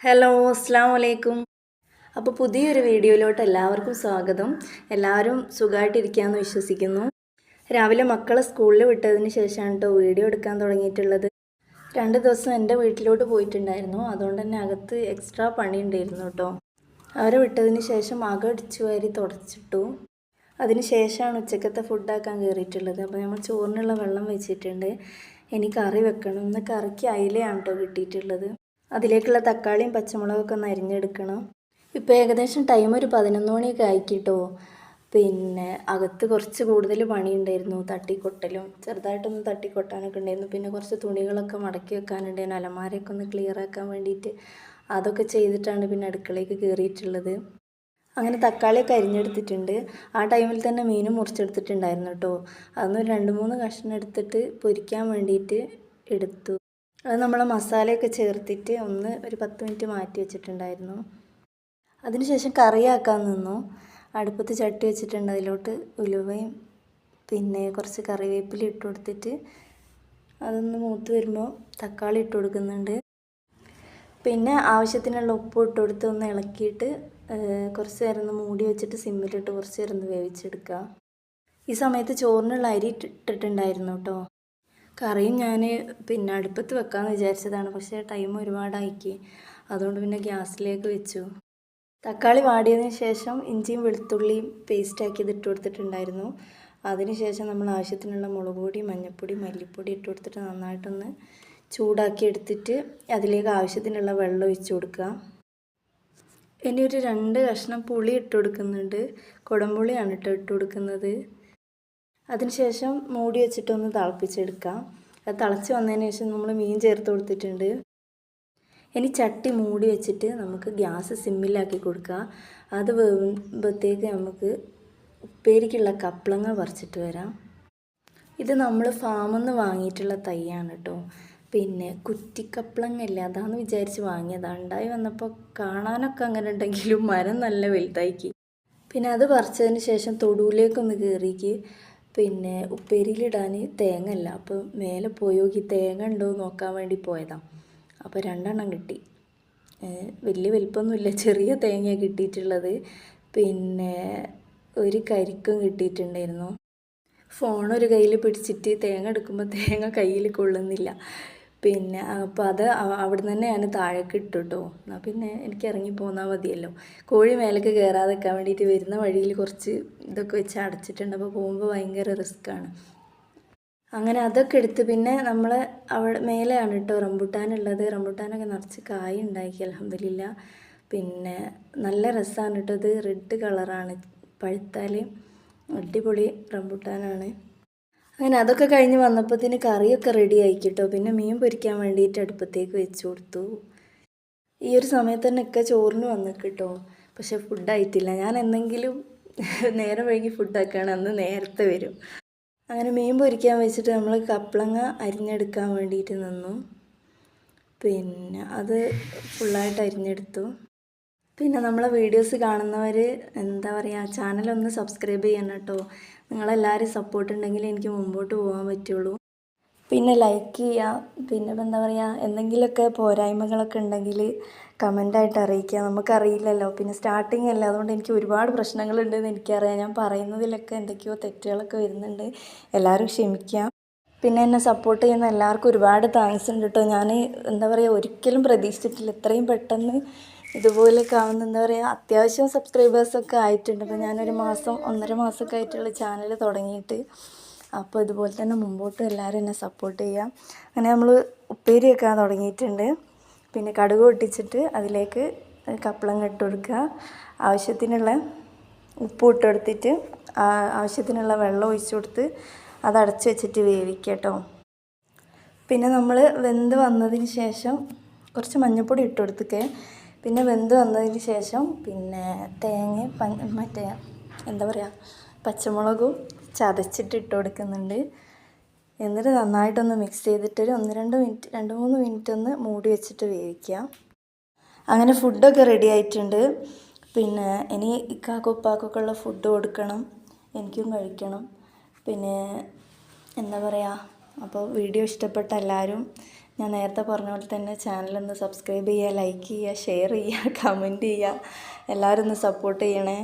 Hello, അസ്സാം വലൈക്കും. അപ്പോൾ പുതിയൊരു വീഡിയോയിലോട്ട് എല്ലാവർക്കും സ്വാഗതം. എല്ലാവരും സുഖമായിട്ടിരിക്കുകയെന്ന് വിശ്വസിക്കുന്നു. രാവിലെ മക്കളെ സ്കൂളിൽ വിട്ടതിന് ശേഷമാണ് കേട്ടോ വീഡിയോ എടുക്കാൻ തുടങ്ങിയിട്ടുള്ളത്. 2 ദിവസം എൻ്റെ വീട്ടിലോട്ട് പോയിട്ടുണ്ടായിരുന്നു. അതുകൊണ്ട് തന്നെ അകത്ത് എക്സ്ട്രാ പണി ഉണ്ടായിരുന്നു കേട്ടോ. അവരെ വിട്ടതിന് ശേഷം അകം അടിച്ചു വാരി തുടച്ചിട്ടു. അതിന് ശേഷമാണ് ഉച്ചക്കത്തെ ഫുഡാക്കാൻ കയറിയിട്ടുള്ളത്. അപ്പോൾ നമ്മൾ ചോറിനുള്ള വെള്ളം വെച്ചിട്ടുണ്ട്. ഇനി കറി വെക്കണം. ഇന്ന് കറിക്ക് അയിലയാണ് കേട്ടോ കിട്ടിയിട്ടുള്ളത്. അതിലേക്കുള്ള തക്കാളിയും പച്ചമുളകൊക്കെ ഒന്ന് അരിഞ്ഞെടുക്കണം. ഇപ്പോൾ ഏകദേശം ടൈം ഒരു 11 മണിയൊക്കെ ആയിക്കിട്ടോ. പിന്നെ അകത്ത് കുറച്ച് കൂടുതൽ പണിയുണ്ടായിരുന്നു. തട്ടിക്കൊട്ടലും ചെറുതായിട്ടൊന്ന് തട്ടിക്കൊട്ടാനൊക്കെ ഉണ്ടായിരുന്നു. പിന്നെ കുറച്ച് തുണികളൊക്കെ മടക്കി വെക്കാനുണ്ടായിരുന്നു. അലമാരയൊക്കെ ഒന്ന് ക്ലിയർ ആക്കാൻ വേണ്ടിയിട്ട് അതൊക്കെ ചെയ്തിട്ടാണ് പിന്നെ അടുക്കളയ്ക്ക് കയറിയിട്ടുള്ളത്. അങ്ങനെ തക്കാളിയൊക്കെ അരിഞ്ഞെടുത്തിട്ടുണ്ട്. ആ ടൈമിൽ തന്നെ മീനും മുറിച്ചെടുത്തിട്ടുണ്ടായിരുന്നു കേട്ടോ. അതൊന്ന് 2-3 കഷ്ണം എടുത്തിട്ട് പൊരിക്കാൻ വേണ്ടിയിട്ട് എടുത്തു. അത് നമ്മൾ മസാലയൊക്കെ ചേർത്തിട്ട് ഒരു 10 മിനിറ്റ് മാറ്റി വെച്ചിട്ടുണ്ടായിരുന്നു. അതിനുശേഷം കറിയാക്കാൻ നിന്നു. അടുപ്പത്ത് ചട്ടി വെച്ചിട്ടുണ്ട്. അതിലോട്ട് ഉലുവയും പിന്നെ കുറച്ച് കറിവേപ്പില ഇട്ട് കൊടുത്തിട്ട് അതൊന്ന് മൂത്ത് വരുമ്പോൾ തക്കാളി ഇട്ട് കൊടുക്കുന്നുണ്ട്. പിന്നെ ആവശ്യത്തിനുള്ള ഉപ്പ് ഇട്ട് കൊടുത്ത് ഒന്ന് ഇളക്കിയിട്ട് കുറച്ച് നേരം ഒന്ന് മൂടി വെച്ചിട്ട് സിമ്മിലിട്ട് കുറച്ച് നേരം ഒന്ന് വേവിച്ചെടുക്കുക. ഈ സമയത്ത് ചോറിനുള്ള അരി ഇട്ടിട്ടുണ്ടായിരുന്നു കേട്ടോ. കറിയും ഞാൻ പിന്നെ അടുപ്പത്ത് വെക്കാമെന്ന് വിചാരിച്ചതാണ്. പക്ഷേ ടൈം ഒരുപാടാക്കി. അതുകൊണ്ട് പിന്നെ ഗ്യാസിലേക്ക് വെച്ചു. തക്കാളി വാടിയതിന് ശേഷം ഇഞ്ചിയും വെളുത്തുള്ളിയും പേസ്റ്റാക്കിയത് ഇട്ട് കൊടുത്തിട്ടുണ്ടായിരുന്നു. അതിന് ശേഷം നമ്മൾ ആവശ്യത്തിനുള്ള മുളക് പൊടി, മഞ്ഞൾപ്പൊടി, മല്ലിപ്പൊടി ഇട്ട് കൊടുത്തിട്ട് നന്നായിട്ടൊന്ന് ചൂടാക്കി എടുത്തിട്ട് അതിലേക്ക് ആവശ്യത്തിനുള്ള വെള്ളം ഒഴിച്ച് കൊടുക്കുക. ഇനി ഒരു 2 കഷ്ണം പുളി ഇട്ട് കൊടുക്കുന്നുണ്ട്. കുടംപുളിയാണ് ഇട്ട് കൊടുക്കുന്നത്. അതിനുശേഷം മൂടി വെച്ചിട്ടൊന്ന് തിളപ്പിച്ചെടുക്കാം. അത് തിളച്ച് വന്നതിന് ശേഷം നമ്മൾ മീൻ ചേർത്ത് കൊടുത്തിട്ടുണ്ട്. ഇനി ചട്ടി മൂടി വെച്ചിട്ട് നമുക്ക് ഗ്യാസ് സിമ്മിലാക്കി കൊടുക്കുക. അത് വേവുമ്പോഴത്തേക്ക് നമുക്ക് ഉപ്പേരിക്കുള്ള കപ്ലങ്ങ പറിച്ചിട്ട് വരാം. ഇത് നമ്മൾ ഫാമിൽ നിന്ന് വാങ്ങിയിട്ടുള്ള തൈയാണ് കേട്ടോ. പിന്നെ കുറ്റിക്കപ്ലങ്ങ ഇല്ല, അതാണെന്ന് വിചാരിച്ച് വാങ്ങിയതാണ്. ഉണ്ടായി വന്നപ്പോൾ കാണാനൊക്കെ അങ്ങനെ ഉണ്ടെങ്കിലും മരം നല്ല വലുതാക്കി. പിന്നെ അത് പറിച്ചതിന് ശേഷം തൊടുവിലേക്കൊന്ന് കയറിക്ക്. പിന്നെ ഉപ്പേരിയിലിടാൻ തേങ്ങ ഇല്ല. അപ്പോൾ മേലെ പോയി നോക്കി തേങ്ങ ഉണ്ടോ നോക്കാൻ വേണ്ടി പോയതാണ്. അപ്പോൾ 2 എണ്ണം കിട്ടി. വലിയ വലിപ്പമൊന്നുമില്ല, ചെറിയ തേങ്ങയാണ് കിട്ടിയിട്ടുള്ളത്. പിന്നെ ഒരു കരിക്കും കിട്ടിയിട്ടുണ്ടായിരുന്നു. ഫോണൊരു കയ്യിൽ പിടിച്ചിട്ട് തേങ്ങ എടുക്കുമ്പോൾ തേങ്ങ കയ്യിൽ കൊള്ളുന്നില്ല. പിന്നെ അപ്പോൾ അത് അവിടെ നിന്ന് തന്നെ ഞാൻ താഴേക്ക് ഇട്ടു കേട്ടോ. എന്നാൽ പിന്നെ എനിക്ക് ഇറങ്ങി പോന്നാൽ മതിയല്ലോ. കോഴി മേലേക്ക് കയറാതെ വെക്കാൻ വേണ്ടിയിട്ട് വരുന്ന വഴിയിൽ കുറച്ച് ഇതൊക്കെ വെച്ച് അടച്ചിട്ടുണ്ട്. അപ്പോൾ പോകുമ്പോൾ ഭയങ്കര റിസ്ക്കാണ്. അങ്ങനെ അതൊക്കെ എടുത്ത് പിന്നെ നമ്മൾ അവിടെ മേലെയാണ് കേട്ടോ റംബുട്ടാനുള്ളത്. റംബുട്ടാനൊക്കെ നിറച്ച് കായ് ഉണ്ടാക്കി അൽഹംദുലില്ലാ. പിന്നെ നല്ല രസമാണ് കേട്ടോ. ഇത് റെഡ് കളറാണ്. പഴുത്താൽ അടിപൊളി റംബുട്ടാനാണ്. അങ്ങനെ അതൊക്കെ കഴിഞ്ഞ് വന്നപ്പോഴത്തേന് കറിയൊക്കെ റെഡി ആയിക്കിട്ടോ. പിന്നെ മീൻ പൊരിക്കാൻ വേണ്ടിയിട്ട് അടുപ്പത്തേക്ക് വെച്ച് കൊടുത്തു. ഈ ഒരു സമയത്ത് തന്നെ ഒക്കെ ചോറിന് വന്നിട്ടോ. പക്ഷെ ഫുഡായിട്ടില്ല. ഞാൻ എന്തെങ്കിലും നേരം വൈകി ഫുഡാക്കുകയാണ്, അന്ന് നേരത്തെ വരും. അങ്ങനെ മീൻ പൊരിക്കാൻ വെച്ചിട്ട് നമ്മൾ കപ്ലങ്ങ അരിഞ്ഞെടുക്കാൻ വേണ്ടിയിട്ട് നിന്നു. പിന്നെ അത് ഫുള്ളായിട്ട് അരിഞ്ഞെടുത്തു. പിന്നെ നമ്മളെ വീഡിയോസ് കാണുന്നവർ എന്താ പറയുക, ചാനലൊന്ന് സബ്സ്ക്രൈബ് ചെയ്യണം കേട്ടോ. നിങ്ങളെല്ലാവരും സപ്പോർട്ട് ഉണ്ടെങ്കിൽ എനിക്ക് മുമ്പോട്ട് പോകാൻ പറ്റുള്ളൂ. പിന്നെ ലൈക്ക് ചെയ്യുക. പിന്നെ എന്താ പറയുക, എന്തെങ്കിലുമൊക്കെ പോരായ്മകളൊക്കെ ഉണ്ടെങ്കിൽ കമൻ്റായിട്ട് അറിയിക്കുക. നമുക്കറിയില്ലല്ലോ, പിന്നെ സ്റ്റാർട്ടിങ് അല്ല. അതുകൊണ്ട് എനിക്ക് ഒരുപാട് പ്രശ്നങ്ങളുണ്ടെന്ന് എനിക്കറിയാം. ഞാൻ പറയുന്നതിലൊക്കെ എന്തൊക്കെയോ തെറ്റുകളൊക്കെ വരുന്നുണ്ട്. എല്ലാവരും ക്ഷമിക്കുക. പിന്നെ എന്നെ സപ്പോർട്ട് ചെയ്യുന്ന എല്ലാവർക്കും ഒരുപാട് താങ്ക്സ് ഉണ്ട് കേട്ടോ. ഞാൻ എന്താ പറയുക, ഒരിക്കലും പ്രതീക്ഷിച്ചിട്ടില്ല ഇത്രയും പെട്ടെന്ന് ഇതുപോലെയൊക്കെ ആവുന്ന. എന്താ പറയുക, അത്യാവശ്യം സബ്സ്ക്രൈബേഴ്സൊക്കെ ആയിട്ടുണ്ട്. അപ്പോൾ ഞാനൊരു 1.5 മാസമൊക്കെ ആയിട്ടുള്ള ചാനൽ തുടങ്ങിയിട്ട്. അപ്പോൾ ഇതുപോലെ തന്നെ മുമ്പോട്ടും എല്ലാവരും എന്നെ സപ്പോർട്ട് ചെയ്യുക. അങ്ങനെ നമ്മൾ ഉപ്പേരി വെക്കാൻ തുടങ്ങിയിട്ടുണ്ട്. പിന്നെ കടുക് പൊട്ടിച്ചിട്ട് അതിലേക്ക് കപ്ലങ്ങ ഇട്ട് കൊടുക്കുക. ആവശ്യത്തിനുള്ള ഉപ്പ് ഇട്ട് കൊടുത്തിട്ട് ആവശ്യത്തിനുള്ള വെള്ളം ഒഴിച്ച് കൊടുത്ത് അത് അടച്ച് വെച്ചിട്ട് വേവിക്കുക കേട്ടോ. പിന്നെ നമ്മൾ വെന്ത് വന്നതിന് ശേഷം കുറച്ച് മഞ്ഞൾപ്പൊടി ഇട്ട് കൊടുത്തിട്ട് പിന്നെ വെന്ത് വന്നതിന് ശേഷം പിന്നെ തേങ്ങ മറ്റേ എന്താ പറയുക പച്ചമുളകും ചതച്ചിട്ട് ഇട്ട് കൊടുക്കുന്നുണ്ട്. എന്നിട്ട് നന്നായിട്ടൊന്ന് മിക്സ് ചെയ്തിട്ട് ഒരു 2-3 മിനിറ്റ് ഒന്ന് മൂടി വെച്ചിട്ട് വേവിക്കുക. അങ്ങനെ ഫുഡൊക്കെ റെഡി ആയിട്ടുണ്ട്. പിന്നെ ഇനി ഇക്കാക്കും ഉപ്പാക്കൊക്കെ ഉള്ള ഫുഡ് കൊടുക്കണം, എനിക്കും കഴിക്കണം. പിന്നെ എന്താ പറയുക, അപ്പോൾ വീഡിയോ ഇഷ്ടപ്പെട്ട എല്ലാവരും ഞാൻ നേരത്തെ പറഞ്ഞ പോലെ തന്നെ ചാനലൊന്ന് സബ്സ്ക്രൈബ് ചെയ്യുക, ലൈക്ക് ചെയ്യുക, ഷെയർ ചെയ്യുക, കമൻറ്റ് ചെയ്യുക. എല്ലാവരും ഒന്ന് സപ്പോർട്ട് ചെയ്യണേ.